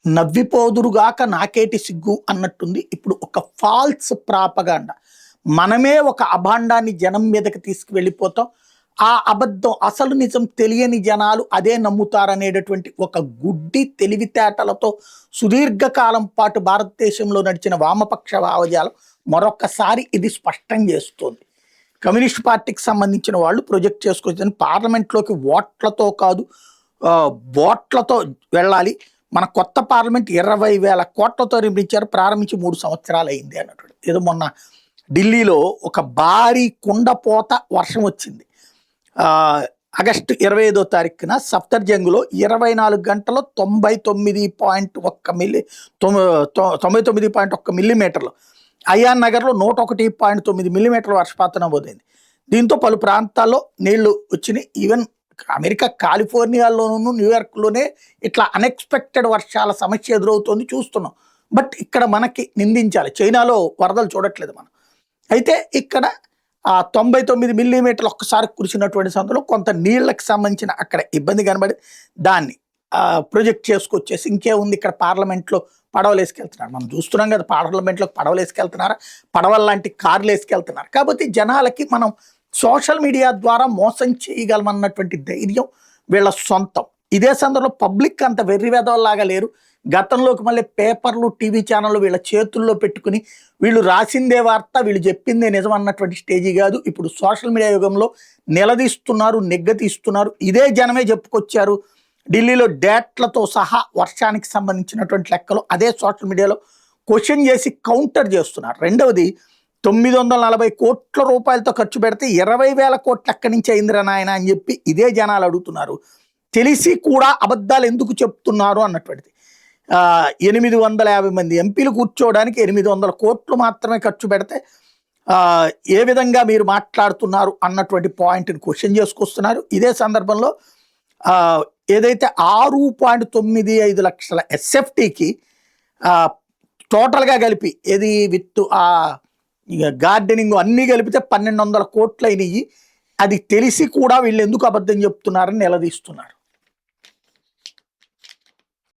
నవ్విపోదురుగాక నాకేటి సిగ్గు అన్నట్టుంది. ఇప్పుడు ఒక ఫాల్స్ ప్రాపగాండా, మనమే ఒక అభాండాన్ని జనం మీదకి తీసుకువెళ్ళిపోతాం. ఆ అబద్ధం అసలు నిజం తెలియని జనాలు అదే నమ్ముతారనేటటువంటి ఒక గుడ్డి తెలివితేటలతో సుదీర్ఘకాలం పాటు భారతదేశంలో నడిచిన వామపక్ష భావజాలం మరొకసారి ఇది స్పష్టం చేస్తోంది. కమ్యూనిస్ట్ పార్టీకి సంబంధించిన వాళ్ళు ప్రొజెక్ట్ చేసుకోవచ్చు, పార్లమెంట్లోకి ఓట్లతో కాదు ఓట్లతో వెళ్ళాలి. మన కొత్త పార్లమెంట్ 20,000 కోట్లతో నిర్మించారు, ప్రారంభించి 3 సంవత్సరాలు అయింది అన్నట్టు. ఏదో మొన్న ఢిల్లీలో ఒక భారీ కుండపోత వర్షం వచ్చింది. ఆగస్టు 25వ తారీఖున సఫ్దర్జంగ్లో 24 గంటల్లో 99.1 మిల్లీమీటర్లు, అయాన్ నగర్లో 101.9 మిల్లీమీటర్ల వర్షపాతం నమోదైంది. దీంతో పలు ప్రాంతాల్లో నీళ్లు వచ్చినాయి. ఈవెన్ అమెరికా కాలిఫోర్నియాలోనూ న్యూయార్క్లోనే ఇట్లా అన్ఎక్స్పెక్టెడ్ వర్షాల సమస్య ఎదురవుతోంది చూస్తున్నాం. బట్ ఇక్కడ మనకి నిందించాలి, చైనాలో వరదలు చూడట్లేదు మనం. అయితే ఇక్కడ 99 మిల్లీమీటర్లు ఒక్కసారి కురిసినటువంటి సందులో కొంత నీళ్లకు సంబంధించిన అక్కడ ఇబ్బంది కనబడి దాన్ని ప్రొజెక్ట్ చేసుకొచ్చేసి ఇంకేముంది, ఇక్కడ పార్లమెంట్లో పడవలు వేసుకెళ్తున్నారు. మనం చూస్తున్నాం కదా, పార్లమెంట్లోకి పడవలు వేసుకెళ్తున్నారా, పడవలు లాంటి కార్లు వేసుకెళ్తున్నారు. కాబట్టి జనాలకి మనం సోషల్ మీడియా ద్వారా మోసం చేయగలమన్నటువంటి ధైర్యం వీళ్ళ సొంతం. ఇదే సందర్భంలో పబ్లిక్ అంత వెర్రివేదవల్లాగా లేరు. గతంలోకి మళ్ళీ పేపర్లు, టీవీ ఛానళ్ళు వీళ్ళ చేతుల్లో పెట్టుకుని వీళ్ళు రాసిందే వార్త, వీళ్ళు చెప్పిందే నిజం అన్నటువంటి స్టేజీ కాదు. ఇప్పుడు సోషల్ మీడియా యుగంలో నిలదీస్తున్నారు, నెగ్గతీస్తున్నారు. ఇదే జనమే చెప్పుకొచ్చారు. ఢిల్లీలో డేట్లతో సహా వర్షానికి సంబంధించినటువంటి లెక్కలు అదే సోషల్ మీడియాలో క్వశ్చన్ చేసి కౌంటర్ చేస్తున్నారు. రెండవది, 940 కోట్ల రూపాయలతో ఖర్చు పెడితే 20,000 కోట్లు ఎక్కడి నుంచి అయిందిరా నాయన అని చెప్పి ఇదే జనాలు అడుగుతున్నారు. తెలిసి కూడా అబద్ధాలు ఎందుకు చెప్తున్నారు అన్నటువంటిది. 850 మంది ఎంపీలు కూర్చోవడానికి 800 కోట్లు మాత్రమే ఖర్చు పెడితే ఏ విధంగా మీరు మాట్లాడుతున్నారు అన్నటువంటి పాయింట్ని క్వశ్చన్ చేసుకొస్తున్నారు. ఇదే సందర్భంలో ఏదైతే 6.95 లక్షల ఎస్ఎఫ్టీకి టోటల్గా కలిపి ఏది విత్ గార్డెనింగ్ అన్నీ కలిపితే 1,200 కోట్లు అయినాయి. అది తెలిసి కూడా వీళ్ళు ఎందుకు అబద్ధం చెప్తున్నారని నిలదీస్తున్నారు.